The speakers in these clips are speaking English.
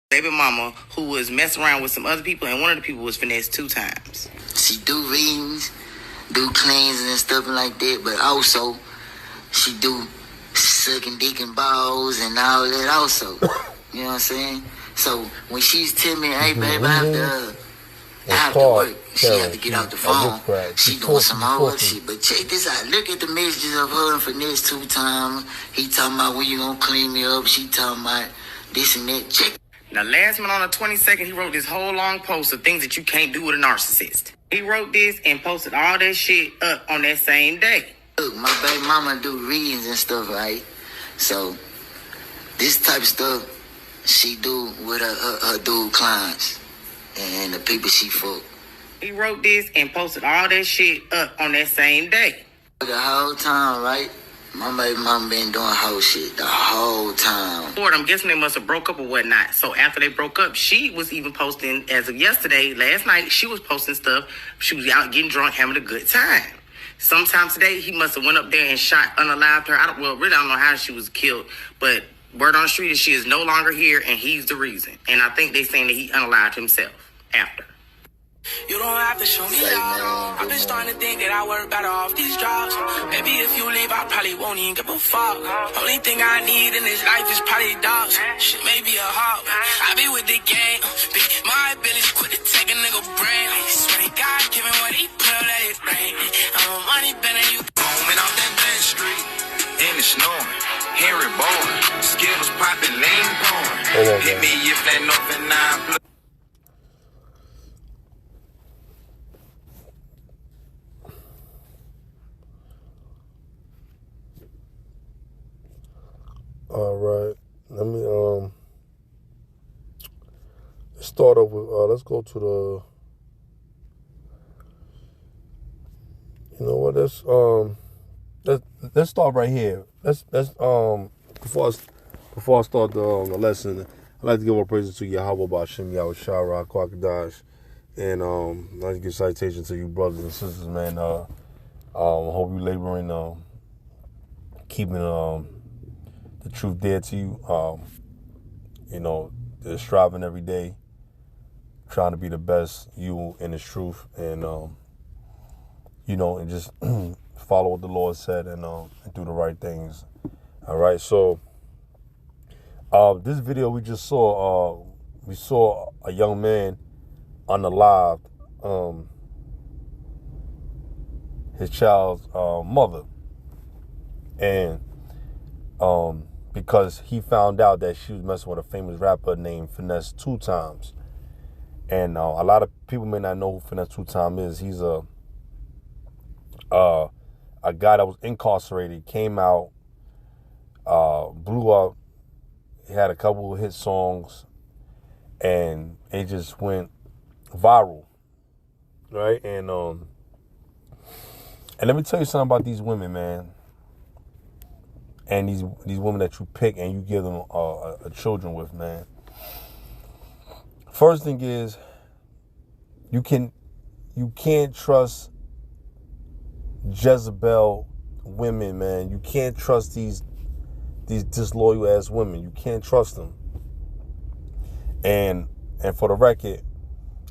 baby mama who was messing around with some other people, and one of the people was finessed 2 times. She do readings, do cleansing and stuff like that, but also she do sucking dick and balls and all that also. You know what I'm saying? So when she's telling me, hey baby, I have to work, she have to get out the phone. She doing some other shit. But check this out. Look at the messages of her and finesse 2 times. He talking about when you gonna clean me up. She talking about this and that. Check. Now, last month on the 22nd, he wrote this whole long post of things that you can't do with a narcissist. He wrote this and posted all that shit up on that same day. Look, my baby mama do readings and stuff, right? So, this type of stuff she do with her dude clients and the people she fuck. He wrote this and posted all that shit up on that same day. The whole time, right? My baby mama been doing whole shit the whole time. Lord, I'm guessing they must have broke up or whatnot. So after they broke up, she was even posting, as of yesterday, last night, she was posting stuff. She was out getting drunk, having a good time. Sometime today, he must have went up there and shot, unalived her. I don't know how she was killed, but word on the street is she is no longer here, and he's the reason. And I think they saying that he unalived himself after. You don't have to show me love. I've been starting to think that I work better off these drugs. Maybe if you leave, I probably won't even give a fuck. Only thing I need in this life is probably dogs. Shit, maybe a hawk. I be with the gang. My ability quit to take a nigga brain. I swear to God, giving what he put up, let it rain. I'm a money better you. Roaming off that back street, in the snoring. Henry Bowen, Skittles popping, lean pouring. Hit me if that nothing 9 plus. All right, let me start off with let's go to the, you know what, let's start right here. Let's before I start the lesson, I'd like to give all praises to Yahweh Bashim Yahweh Shara Kwakadash, and I'd like to give citation to you brothers and sisters, man. Hope you laboring keeping the truth dear to you. You know, they're striving every day, trying to be the best you in this truth, and you know, and just follow what the Lord said, and do the right things. All right, so this video we just saw, we saw a young man unalived his child's mother, and because he found out that she was messing with a famous rapper named Finesse 2 times. And a lot of people may not know who Finesse 2 times is. He's a guy that was incarcerated, came out, blew up. He had a couple of hit songs, and it just went viral, right? And let me tell you something about these women, man. And these women that you pick and you give them a children with, man. First thing is, you can't trust Jezebel women, man. You can't trust these disloyal ass women. You can't trust them. And for the record,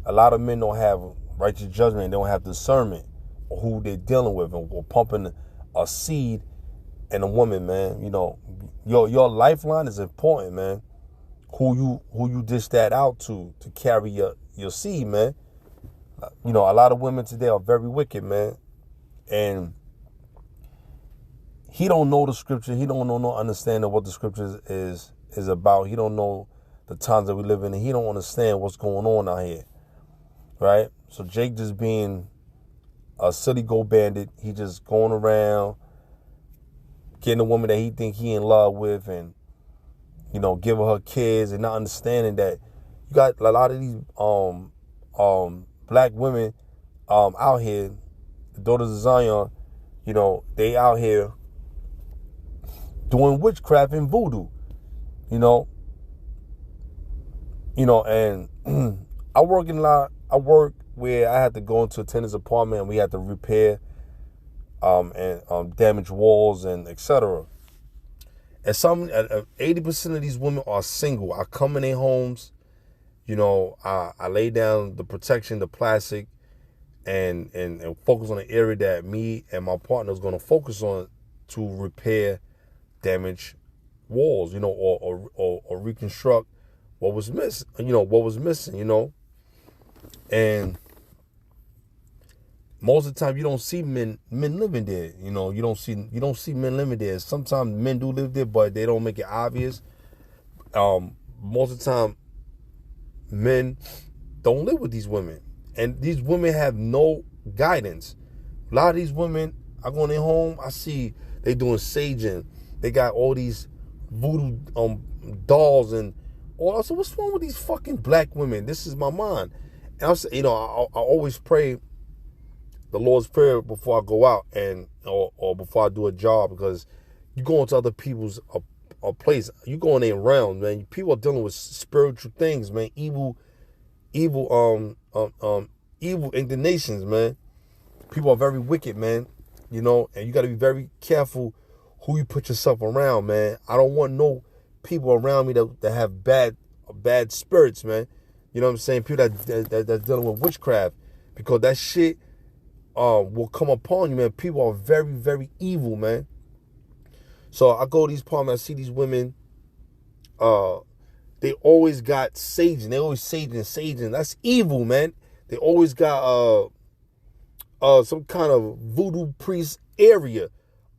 a lot of men don't have righteous judgment. They don't have discernment of who they're dealing with, and or pumping a seed in a woman, man. You know, your lifeline is important, man. Who you dish that out to carry your seed, man. You know, a lot of women today are very wicked, man. And he don't know the scripture. He don't know no understanding of what the scripture is about. He don't know the times that we live in, and he don't understand what's going on out here, right? So Jake just being a silly goat bandit. He just going around getting a woman that he think he in love with, and you know, giving her kids, and not understanding that you got a lot of these black women out here, the daughters of Zion. You know, they out here doing witchcraft and voodoo. You know, and I work where I had to go into a tenant's apartment, and we had to repair and damage walls and etc. And 80% of these women are single. I come in their homes, I lay down the protection, the plastic, and focus on the area that me and my partner is going to focus on to repair damaged walls, or reconstruct what was missing, and most of the time you don't see men living there. You don't see men living there. Sometimes men do live there, but they don't make it obvious. Most of the time, men don't live with these women, and these women have no guidance. A lot of these women, I go in their home, I see they doing saging. They got all these voodoo dolls and all. So what's wrong with these fucking black women? This is my mind. And I always pray the Lord's Prayer before I go out or before I do a job, because you go into other people's a place, you going in around, man. People are dealing with spiritual things, man. Evil inclinations, man. People are very wicked, man. And you got to be very careful who you put yourself around, man. I don't want no people around me that have bad spirits, man. You know what I'm saying? People that's dealing with witchcraft, because that shit will come upon you, man. People are very, very evil, man. So I go to these apartments, I see these women, they always got saging. They always saging. That's evil, man. They always got some kind of voodoo priest area,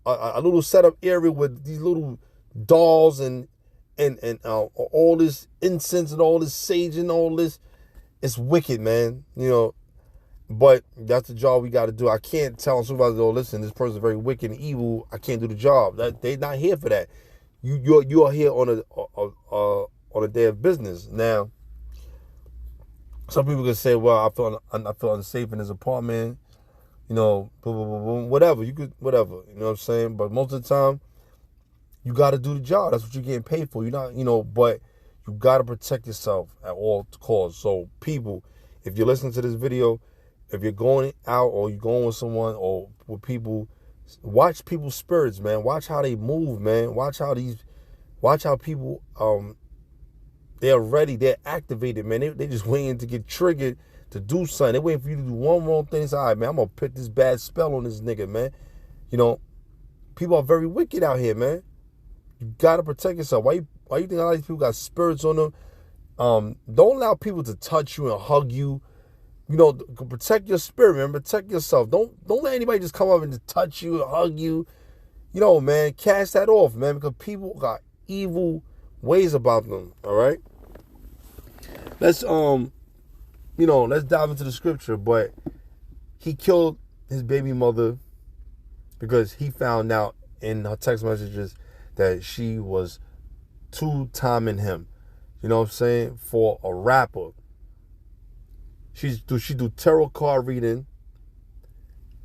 a little setup area with these little dolls and all this incense and all this saging, all this. It's wicked, man. But that's the job we got to do. I can't tell a supervisor, oh, listen, this person's very wicked and evil. I can't do the job. They're not here for that. You are here on a day of business. Now, some people can say, well, I feel unsafe in this apartment. Whatever. You could, whatever. You know what I'm saying? But most of the time, you got to do the job. That's what you're getting paid for. You're not, but you got to protect yourself at all costs. So, people, if you're listening to this video, if you're going out or you're going with someone or with people, watch people's spirits, man. Watch how they move, man. Watch how people, they're ready, they're activated, man. They just waiting to get triggered to do something. They're waiting for you to do one wrong thing. It's all right, man, I'm going to put this bad spell on this nigga, man. People are very wicked out here, man. You got to protect yourself. Why you think a lot of these people got spirits on them? Don't allow people to touch you and hug you. Protect your spirit, man. Protect yourself. Don't let anybody just come up and just touch you and hug you. Man, cast that off, man, because people got evil ways about them. All right. Let's dive into the scripture. But he killed his baby mother because he found out in her text messages that she was two-timing him. You know what I'm saying? For a rapper. She do tarot card reading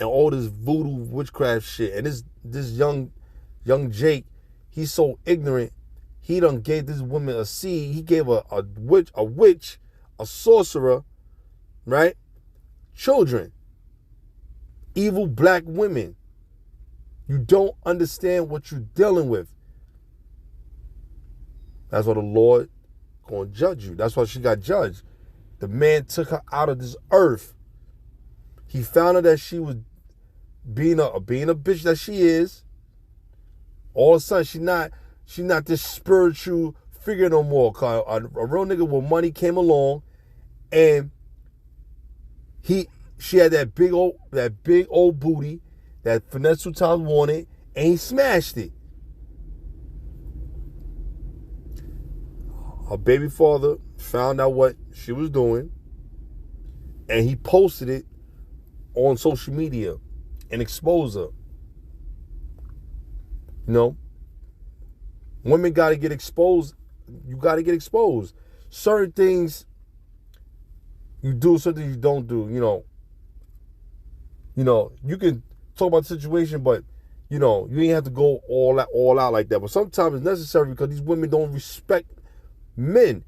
and all this voodoo witchcraft shit. And this young Jake, he's so ignorant. He done gave this woman a seed. He gave a witch, a sorcerer, right? Children. Evil black women. You don't understand what you're dealing with. That's why the Lord gonna judge you. That's why she got judged. The man took her out of this earth. He found out that she was being a bitch that she is. All of a sudden, she not this spiritual figure no more. Cause a real nigga with money came along, and she had that big old booty that Finesse 2 Times wanted, and he smashed it. Her baby father found out what she was doing, and he posted it on social media and exposed her. Women got to get exposed. You got to get exposed. Certain things you do, certain things you don't do. You can talk about the situation, but you ain't have to go all out like that. But sometimes it's necessary because these women don't respect men.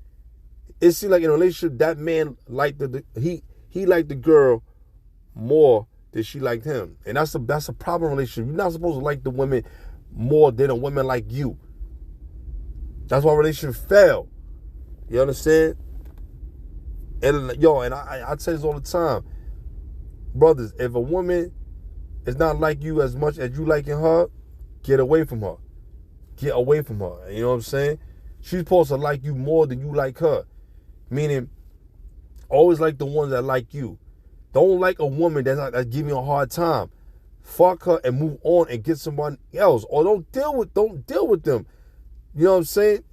It seems like in a relationship, that man liked he liked the girl more than she liked him, and that's a problem in a relationship. You're not supposed to like the women more than a woman like you. That's why relationship fail. You understand? And yo, and I say this all the time, brothers. If a woman is not like you as much as you liking her, get away from her. Get away from her. You know what I'm saying? She's supposed to like you more than you like her. Meaning, always like the ones that like you. Don't like a woman that's giving you a hard time. Fuck her and move on and get someone else. Or don't deal with them. You know what I'm saying?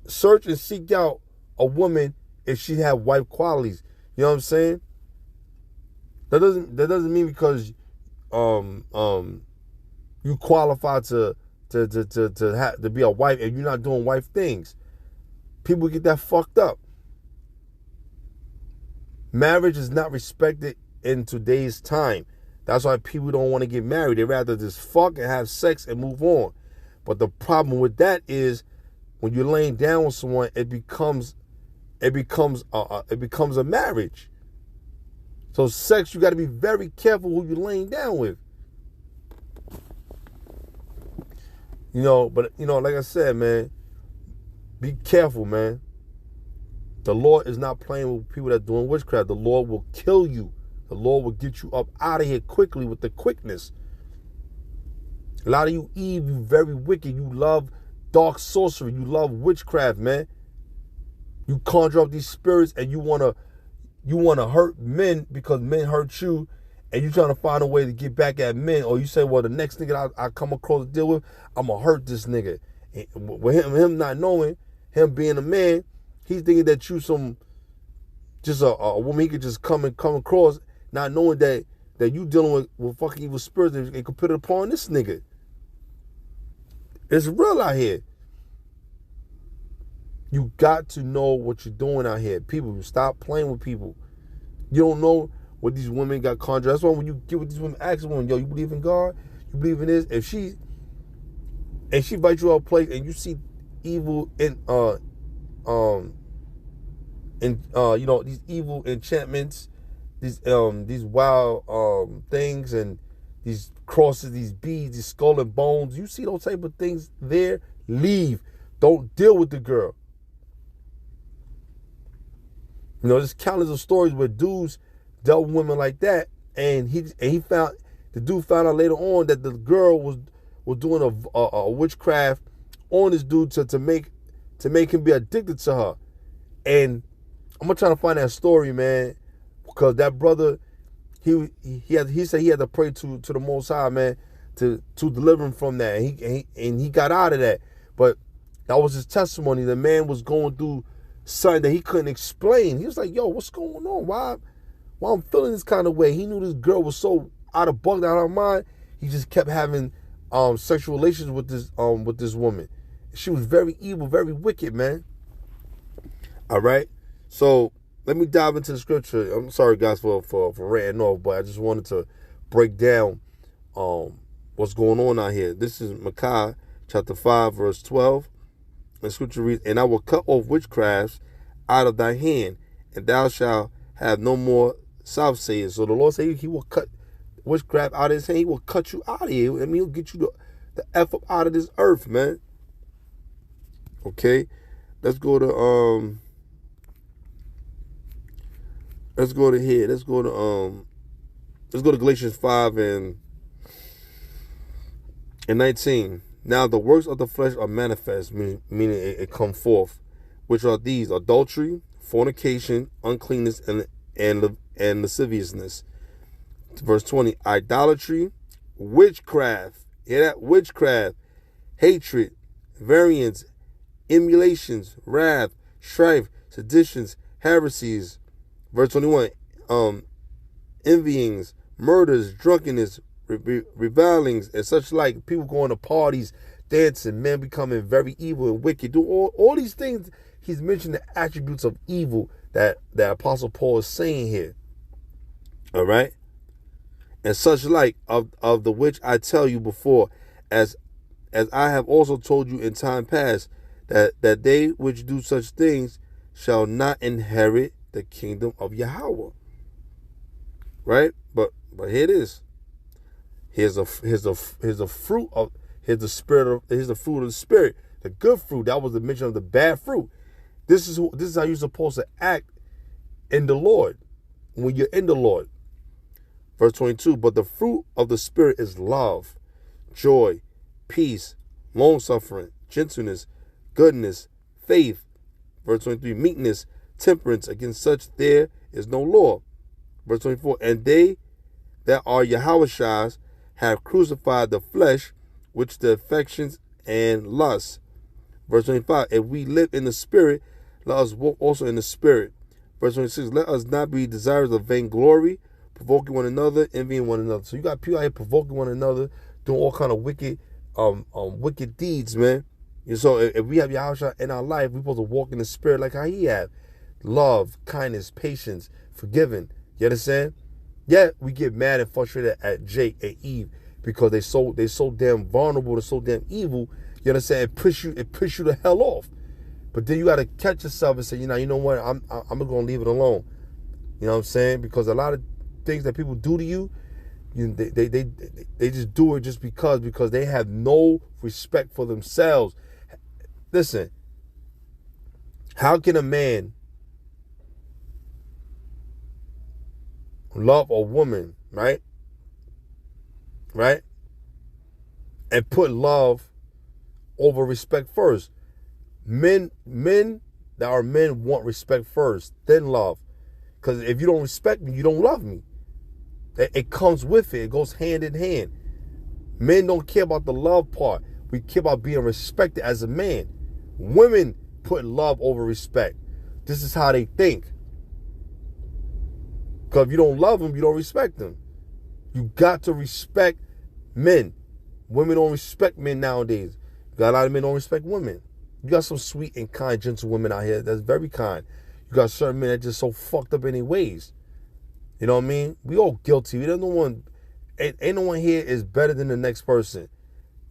Search and seek out a woman if she have wife qualities. You know what I'm saying? That doesn't mean because you qualify to be a wife and you're not doing wife things. People get that fucked up. Marriage is not respected in today's time. That's why people don't want to get married. They rather just fuck and have sex and move on. But the problem with that is when you're laying down with someone, it becomes a marriage. So sex, you got to be very careful who you're laying down with. But like I said, man, be careful, man. The Lord is not playing with people that are doing witchcraft. The Lord will kill you. The Lord will get you up out of here quickly with the quickness. A lot of you Eve, you very wicked. You love dark sorcery. You love witchcraft, man. You conjure up these spirits and you wanna hurt men because men hurt you, and you trying to find a way to get back at men. Or you say, well, the next nigga I come across to deal with, I'm gonna hurt this nigga. And with him not knowing, him being a man, he's thinking that you just a woman he could just come across, not knowing that you dealing with fucking evil spirits and could put it upon this nigga. It's real out here. You got to know what you're doing out here. People, stop playing with people. You don't know what these women got conjured. That's why when you get with these women, ask them, yo, you believe in God? You believe in this? If she invites you to a place and you see evil in these evil enchantments, these wild things and these crosses, these beads, these skull and bones, you see those type of things there, leave. Don't deal with the girl. There's countless of stories where dudes dealt with women like that, and the dude found out later on that the girl was doing a witchcraft on this dude to make him be addicted to her. And I'm gonna try to find that story, man, because that brother, he said he had to pray to the Most High, man, to deliver him from that, and he got out of that. But that was his testimony. The man was going through something that he couldn't explain. He was like, yo, what's going on? Why I'm feeling this kind of way? He knew this girl was so out of her mind. He just kept having sexual relations with this woman. She was very evil, very wicked, man. All right. So let me dive into the scripture. I'm sorry, guys, for ranting off, but I just wanted to break down what's going on out here. This is Micah chapter 5, verse 12. The scripture reads, and I will cut off witchcrafts out of thy hand, and thou shalt have no more soothsayers. So the Lord said he will cut witchcraft out of his hand. He will cut you out of here. I mean, he'll get you the F up out of this earth, man. Okay, let's go to Galatians 5 and 19. Now the works of the flesh are manifest, meaning it come forth, which are these: adultery, fornication, uncleanness, and lasciviousness. Verse 20: idolatry, witchcraft. Hear that? Witchcraft, hatred, variance, emulations, wrath, strife, seditions, heresies. Verse 21: envyings, murders, drunkenness, revilings, and such like. People going to parties, dancing, men becoming very evil and wicked. Do all these things. He's mentioned the attributes of evil that Apostle Paul is saying here. All right, and such like of the which I tell you before, as I have also told you in time past, that they which do such things shall not inherit the kingdom of Yahweh. Right, but here it is. Here's the fruit of the fruit of the spirit, the good fruit. That was the mention of the bad fruit. This is how you're supposed to act in the Lord when you're in the Lord. Verse 22, but the fruit of the Spirit is love, joy, peace, long-suffering, gentleness, goodness, faith. Verse 23, meekness, temperance. Against such there is no law. Verse 24, and they that are Yahushua have crucified the flesh, which the affections and lusts. Verse 25, if we live in the Spirit, let us walk also in the Spirit. Verse 26, let us not be desirous of vainglory, provoking one another, envying one another. So you got people out here provoking one another, doing all kind of wicked deeds, man. And so if we have Yahushua in our life, we're supposed to walk in the Spirit like how he have. Love, kindness, patience, forgiving. You understand? Yeah, we get mad and frustrated at Jake and Eve because they so damn vulnerable, they're so damn evil. You understand? It push you the hell off. But then you got to catch yourself and say, you know what? I'm gonna leave it alone. You know what I'm saying? Because a lot of things that people do to you, they just do it just because they have no respect for themselves. Listen, how can a man love a woman, right, and put love over respect first? Men that are men want respect first, then love. Because if you don't respect me, you don't love me. It comes with it. It goes hand in hand. Men don't care about the love part. We care about being respected as a man. Women put love over respect. This is how they think. Because if you don't love them, you don't respect them. You got to respect men. Women don't respect men nowadays. You got a lot of men don't respect women. You got some sweet and kind, gentle women out here that's very kind. You got certain men that just so fucked up in their ways. You know what I mean? We all guilty. Ain't no one here is better than the next person.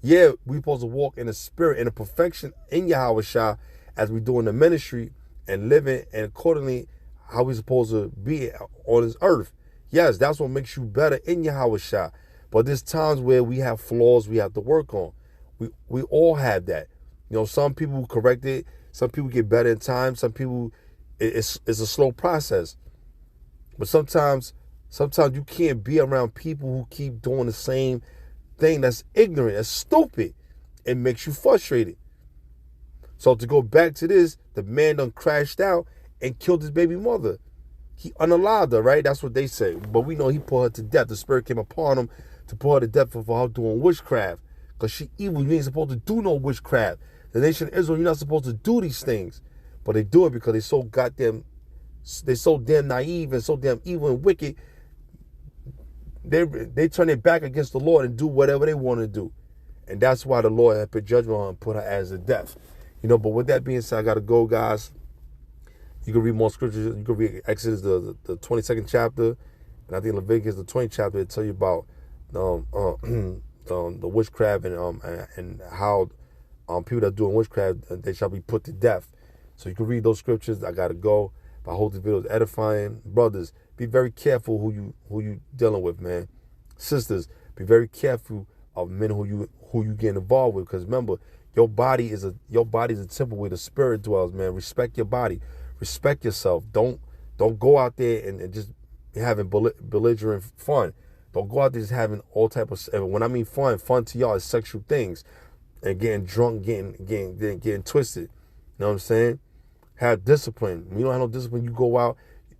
Yeah, we supposed to walk in the Spirit and the perfection in Yahushua as we do in the ministry and living and accordingly how we supposed to be on this earth. Yes, that's what makes you better in Yahushua. But there's times where we have flaws we have to work on. We all have that. You know, some people correct it. Some people get better in time. Some people, it's a slow process. But sometimes you can't be around people who keep doing the same thing that's ignorant, that's stupid. It makes you frustrated. So to go back to this, the man done crashed out and killed his baby mother. He unalived her, right? That's what they say. But we know he put her to death. The Spirit came upon him to put her to death for her doing witchcraft. Because she evil. You ain't supposed to do no witchcraft. The nation of Israel, you're not supposed to do these things. But they do it because they're so damn naive and so damn evil and wicked. They turn their back against the Lord and do whatever they want to do. And that's why the Lord had put judgment on her and put her as a death. You know, but with that being said, I got to go, guys. You can read more scriptures. You can read Exodus, the 22nd chapter. And I think Leviticus, the 20th chapter, it tell you about the witchcraft and how people that are doing witchcraft, they shall be put to death. So you can read those scriptures. I got to go. But I hope this video is edifying. Brothers, be very careful who you dealing with, man. Sisters, be very careful of men who you get involved with. Because remember, your body is a temple where the Spirit dwells, man. Respect your body. Respect yourself. Don't go out there and just having belligerent fun. Don't go out there just having all type of. When I mean fun to y'all is sexual things, and getting drunk, getting twisted. You know what I'm saying? Have discipline. When you don't have no discipline, you go out.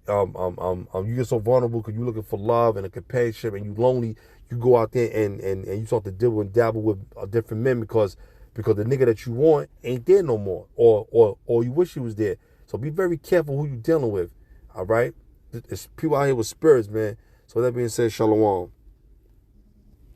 You get so vulnerable because you're looking for love and a companionship, and you lonely. You go out there and you start to dibble and dabble with different men because the nigga that you want ain't there no more, or you wish he was there. So be very careful who you dealing with. All right, there's people out here with spirits, man. So that being said, shalom.